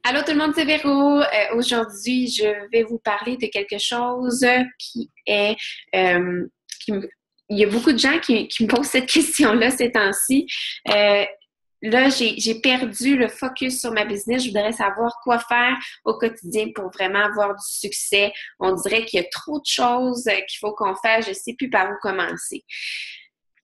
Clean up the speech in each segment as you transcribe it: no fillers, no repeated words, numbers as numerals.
Allô tout le monde, c'est Véro. Aujourd'hui, je vais vous parler de quelque chose qui est... euh, qui me- il y a beaucoup de gens qui me posent cette question-là ces temps-ci. Euh, Là, j'ai perdu le focus sur ma business. Je voudrais savoir quoi faire au quotidien pour vraiment avoir du succès. On dirait qu'il y a trop de choses qu'il faut qu'on fasse. Je ne sais plus par où commencer.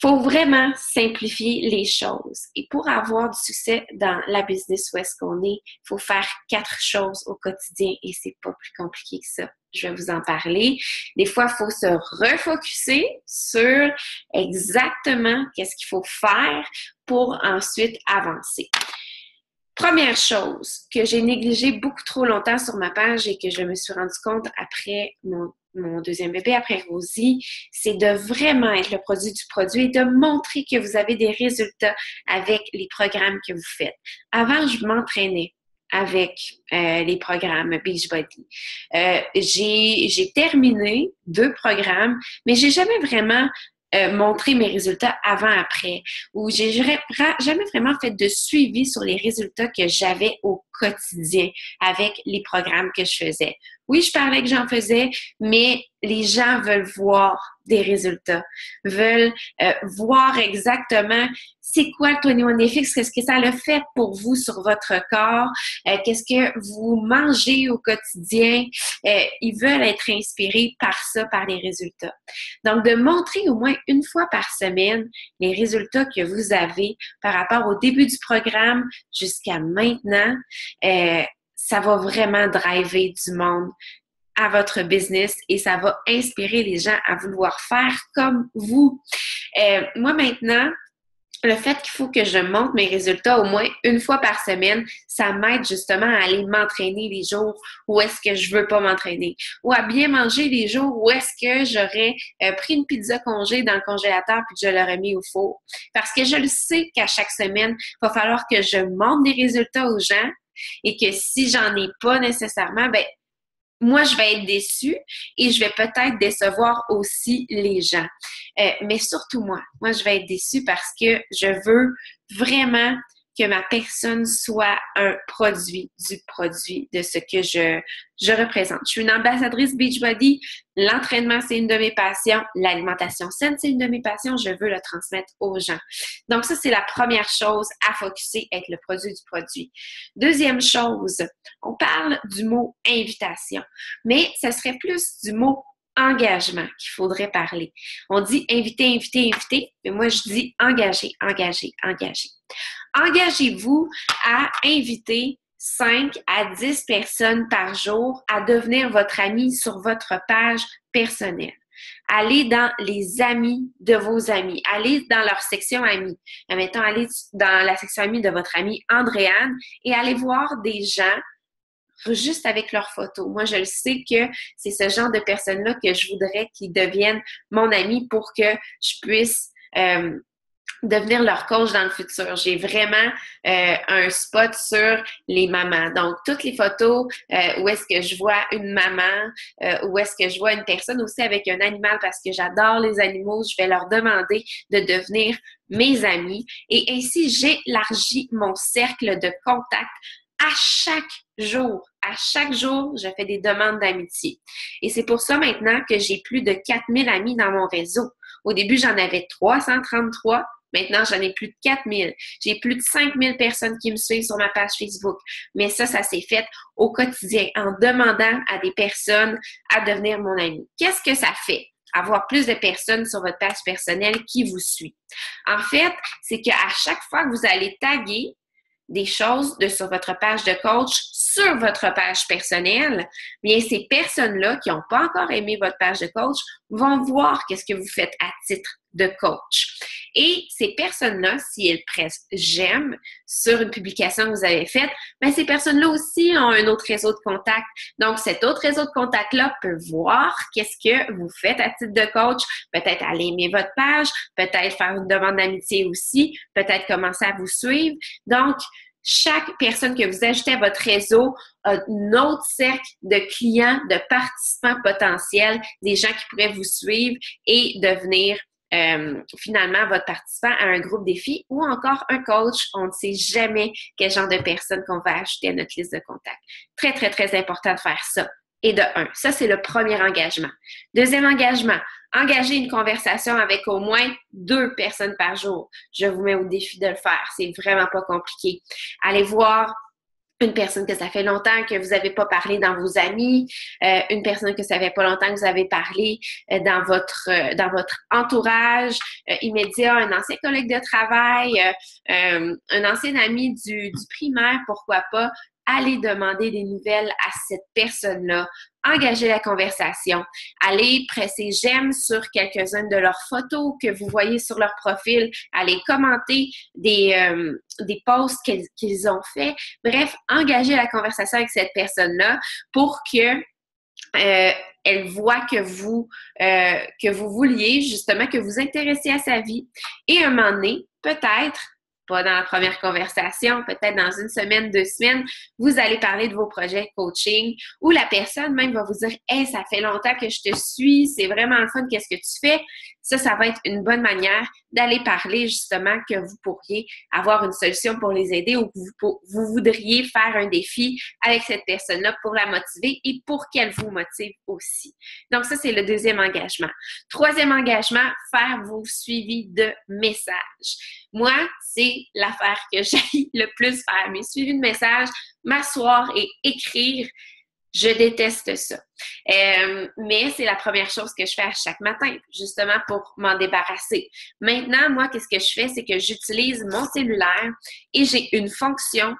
Faut vraiment simplifier les choses. Et pour avoir du succès dans la business où est-ce qu'on est, il faut faire 4 choses au quotidien et c'est pas plus compliqué que ça. Je vais vous en parler. Des fois, il faut se refocuser sur exactement qu'est-ce qu'il faut faire pour ensuite avancer. Première chose que j'ai négligée beaucoup trop longtemps sur ma page et que je me suis rendu compte après mon deuxième bébé, après Rosie, c'est de vraiment être le produit du produit et de montrer que vous avez des résultats avec les programmes que vous faites. Avant, je m'entraînais avec les programmes Beachbody. J'ai terminé 2 programmes, mais j'ai jamais vraiment montrer mes résultats avant-après, où j'ai jamais vraiment fait de suivi sur les résultats que j'avais au quotidien avec les programmes que je faisais. Oui, je parlais que j'en faisais, mais les gens veulent voir des résultats, veulent voir exactement c'est quoi le 21 Day Fix, qu'est-ce que ça a fait pour vous sur votre corps, qu'est-ce que vous mangez au quotidien. Ils veulent être inspirés par ça, par les résultats. Donc, de montrer au moins une fois par semaine les résultats que vous avez par rapport au début du programme jusqu'à maintenant, ça va vraiment driver du monde à votre business et ça va inspirer les gens à vouloir faire comme vous. Moi, maintenant, le fait qu'il faut que je montre mes résultats au moins une fois par semaine, ça m'aide justement à aller m'entraîner les jours où est-ce que je veux pas m'entraîner ou à bien manger les jours où est-ce que j'aurais pris une pizza congé dans le congélateur puis que je l'aurais mis au four. Parce que je le sais qu'à chaque semaine, il va falloir que je montre des résultats aux gens et que si j'en ai pas nécessairement, ben moi, je vais être déçue et je vais peut-être décevoir aussi les gens. Mais surtout moi. Moi, je vais être déçue parce que je veux vraiment que ma personne soit un produit du produit de ce que je représente. Je suis une ambassadrice Beachbody. L'entraînement, c'est une de mes passions. L'alimentation saine, c'est une de mes passions. Je veux le transmettre aux gens. Donc, ça, c'est la première chose à focuser, être le produit du produit. Deuxième chose, on parle du mot invitation, mais ce serait plus du mot engagement qu'il faudrait parler. On dit inviter, inviter, inviter, mais moi je dis engager, engager, engager. Engagez-vous à inviter 5 à 10 personnes par jour à devenir votre ami sur votre page personnelle. Allez dans les amis de vos amis. Allez dans leur section amis. Mettons, allez dans la section amis de votre amie Andréane et allez voir des gens juste avec leurs photos. Moi, je le sais que c'est ce genre de personnes-là que je voudrais qu'ils deviennent mon ami pour que je puisse devenir leur coach dans le futur. J'ai vraiment un spot sur les mamans. Donc, toutes les photos où est-ce que je vois une maman, où est-ce que je vois une personne aussi avec un animal parce que j'adore les animaux, je vais leur demander de devenir mes amis. Et ainsi, j'élargis mon cercle de contact à chaque jour. À chaque jour, je fais des demandes d'amitié. Et c'est pour ça maintenant que j'ai plus de 4000 amis dans mon réseau. Au début, j'en avais 333. Maintenant, j'en ai plus de 4000. J'ai plus de 5000 personnes qui me suivent sur ma page Facebook. Mais ça s'est fait au quotidien en demandant à des personnes à devenir mon ami. Qu'est-ce que ça fait? Avoir plus de personnes sur votre page personnelle qui vous suit. En fait, c'est qu'à chaque fois que vous allez taguer des choses sur votre page de coach sur votre page personnelle, bien ces personnes-là qui n'ont pas encore aimé votre page de coach vont voir qu'est-ce que vous faites à titre de coach. Et ces personnes-là, si elles pressent j'aime sur une publication que vous avez faite, bien ces personnes-là aussi ont un autre réseau de contacts. Donc, cet autre réseau de contacts-là peut voir qu'est-ce que vous faites à titre de coach, peut-être aller aimer votre page, peut-être faire une demande d'amitié aussi, peut-être commencer à vous suivre. Donc, chaque personne que vous ajoutez à votre réseau a un autre cercle de clients, de participants potentiels, des gens qui pourraient vous suivre et devenir finalement votre participant à un groupe défi ou encore un coach. On ne sait jamais quel genre de personne qu'on va ajouter à notre liste de contacts. Très, très, très important de faire ça. Et de un, ça c'est le premier engagement. Deuxième engagement, engager une conversation avec au moins 2 personnes par jour. Je vous mets au défi de le faire. C'est vraiment pas compliqué. Allez voir une personne que ça fait longtemps que vous n'avez pas parlé dans vos amis, une personne que ça fait pas longtemps que vous avez parlé dans votre entourage immédiat, un ancien collègue de travail, un ancien ami du primaire, pourquoi pas. Allez demander des nouvelles à cette personne-là, engager la conversation, allez presser j'aime sur quelques-unes de leurs photos que vous voyez sur leur profil, allez commenter des posts qu'ils ont fait. Bref, engagez la conversation avec cette personne-là pour que elle voit que vous vouliez justement que vous intéressiez à sa vie. Et à un moment donné, peut-être pas dans la première conversation, peut-être dans une semaine, 2 semaines, vous allez parler de vos projets coaching où la personne même va vous dire « Hey, ça fait longtemps que je te suis, c'est vraiment le fun, qu'est-ce que tu fais? » Ça va être une bonne manière d'aller parler justement que vous pourriez avoir une solution pour les aider ou que vous voudriez faire un défi avec cette personne-là pour la motiver et pour qu'elle vous motive aussi. Donc ça, c'est le deuxième engagement. Troisième engagement, faire vos suivis de messages. Moi, c'est l'affaire que j'aime le plus faire. Mes suivis de messages, m'asseoir et écrire, je déteste ça. Mais c'est la première chose que je fais à chaque matin, justement pour m'en débarrasser. Maintenant, moi, qu'est-ce que je fais? C'est que j'utilise mon cellulaire et j'ai une fonction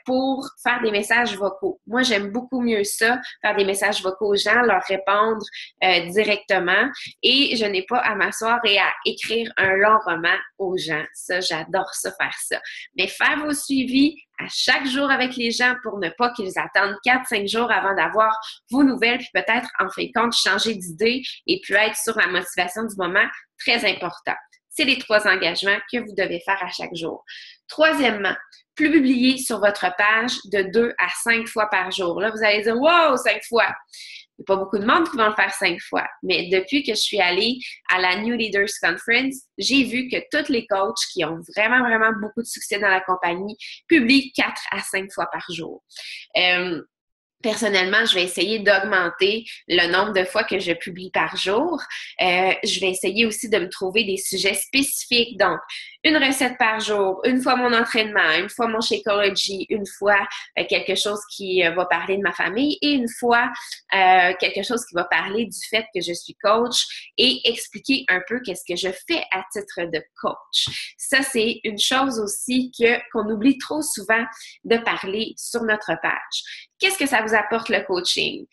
pour faire des messages vocaux. Moi, j'aime beaucoup mieux ça, faire des messages vocaux aux gens, leur répondre directement. Et je n'ai pas à m'asseoir et à écrire un long roman aux gens. Ça, j'adore ça, faire ça. Mais faire vos suivis à chaque jour avec les gens pour ne pas qu'ils attendent 4-5 jours avant d'avoir vos nouvelles, puis peut-être, en fin de compte, changer d'idée et puis être sur la motivation du moment, très important. C'est les 3 engagements que vous devez faire à chaque jour. Troisièmement, publier sur votre page de 2 à 5 fois par jour. Là, vous allez dire « Wow, 5 fois! » Il n'y a pas beaucoup de monde qui va le faire 5 fois. Mais depuis que je suis allée à la New Leaders Conference, j'ai vu que tous les coachs qui ont vraiment, vraiment beaucoup de succès dans la compagnie publient 4 à 5 fois par jour. Personnellement, je vais essayer d'augmenter le nombre de fois que je publie par jour. Je vais essayer aussi de me trouver des sujets spécifiques. Donc, une recette par jour, une fois mon entraînement, une fois mon Shakeology, une fois quelque chose qui va parler de ma famille et une fois quelque chose qui va parler du fait que je suis coach et expliquer un peu qu'est-ce que je fais à titre de coach. Ça, c'est une chose aussi qu'on oublie trop souvent de parler sur notre page. Qu'est-ce que ça vous apporte le coaching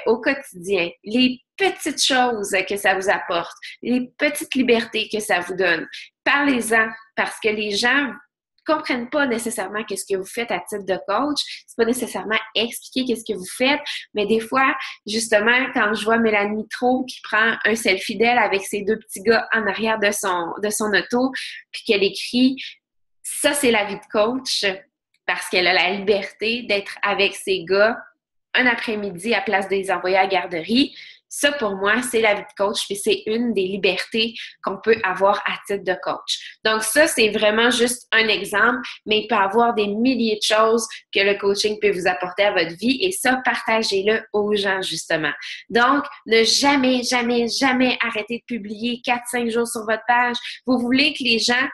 au quotidien? Les petites choses que ça vous apporte, les petites libertés que ça vous donne. Parlez-en parce que les gens comprennent pas nécessairement qu'est-ce que vous faites à titre de coach. C'est pas nécessairement expliquer qu'est-ce que vous faites, mais des fois, justement, quand je vois Mélanie Trot qui prend un selfie d'elle avec ses 2 petits gars en arrière de son auto, puis qu'elle écrit « Ça, c'est la vie de coach », parce qu'elle a la liberté d'être avec ses gars un après-midi à place de les envoyer à la garderie. Ça, pour moi, c'est la vie de coach, puis c'est une des libertés qu'on peut avoir à titre de coach. Donc ça, c'est vraiment juste un exemple, mais il peut y avoir des milliers de choses que le coaching peut vous apporter à votre vie et ça, partagez-le aux gens, justement. Donc, ne jamais, jamais, jamais arrêter de publier 4-5 jours sur votre page. Vous voulez que les gens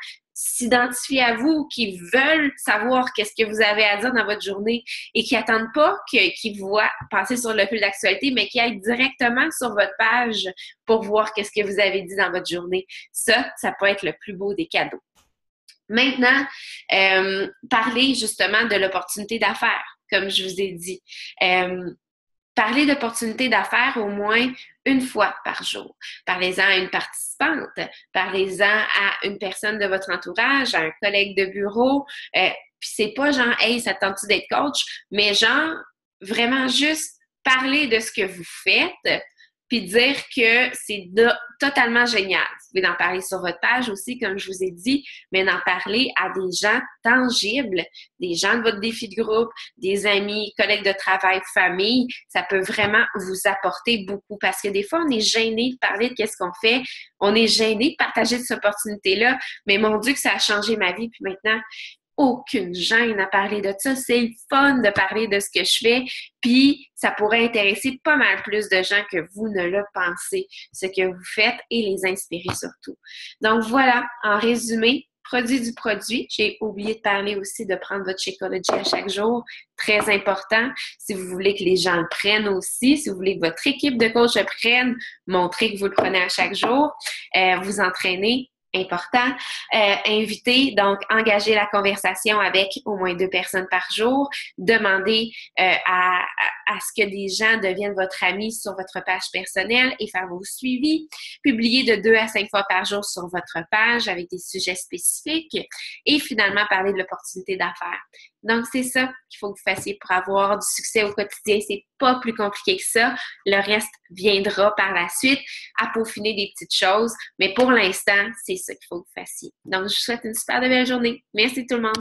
s'identifient à vous, qui veulent savoir qu'est-ce que vous avez à dire dans votre journée et qui n'attendent pas qu'ils voient passer sur le fil d'actualité, mais qui aillent directement sur votre page pour voir qu'est-ce que vous avez dit dans votre journée. Ça peut être le plus beau des cadeaux. Maintenant, parlez justement de l'opportunité d'affaires, comme je vous ai dit. Parlez d'opportunités d'affaires au moins une fois par jour. Parlez-en à une participante, parlez-en à une personne de votre entourage, à un collègue de bureau. Puis c'est pas genre « Hey, ça te tente-tu d'être coach? » Mais genre, vraiment juste parler de ce que vous faites puis dire que c'est totalement génial. Vous pouvez en parler sur votre page aussi, comme je vous ai dit, mais d'en parler à des gens tangibles, des gens de votre défi de groupe, des amis, collègues de travail, famille. Ça peut vraiment vous apporter beaucoup parce que des fois, on est gêné de parler de qu'est-ce qu'on fait. On est gêné de partager cette opportunité-là, mais mon Dieu que ça a changé ma vie. Puis maintenant, aucune gêne à parler de ça. C'est le fun de parler de ce que je fais, puis ça pourrait intéresser pas mal plus de gens que vous ne le pensez, ce que vous faites et les inspirer surtout. Donc voilà, en résumé, produit du produit. J'ai oublié de parler aussi de prendre votre Shakeology à chaque jour. Très important. Si vous voulez que les gens le prennent aussi, si vous voulez que votre équipe de coach le prenne, montrez que vous le prenez à chaque jour. Vous entraînez. Important. Inviter, donc engager la conversation avec au moins 2 personnes par jour. Demander à ce que des gens deviennent votre ami sur votre page personnelle et faire vos suivis. Publier de 2 à 5 fois par jour sur votre page avec des sujets spécifiques. Et finalement, parler de l'opportunité d'affaires. Donc, c'est ça qu'il faut que vous fassiez pour avoir du succès au quotidien. C'est pas plus compliqué que ça. Le reste viendra par la suite à peaufiner des petites choses. Mais pour l'instant, c'est ça qu'il faut que vous fassiez. Donc, je vous souhaite une super belle journée. Merci tout le monde.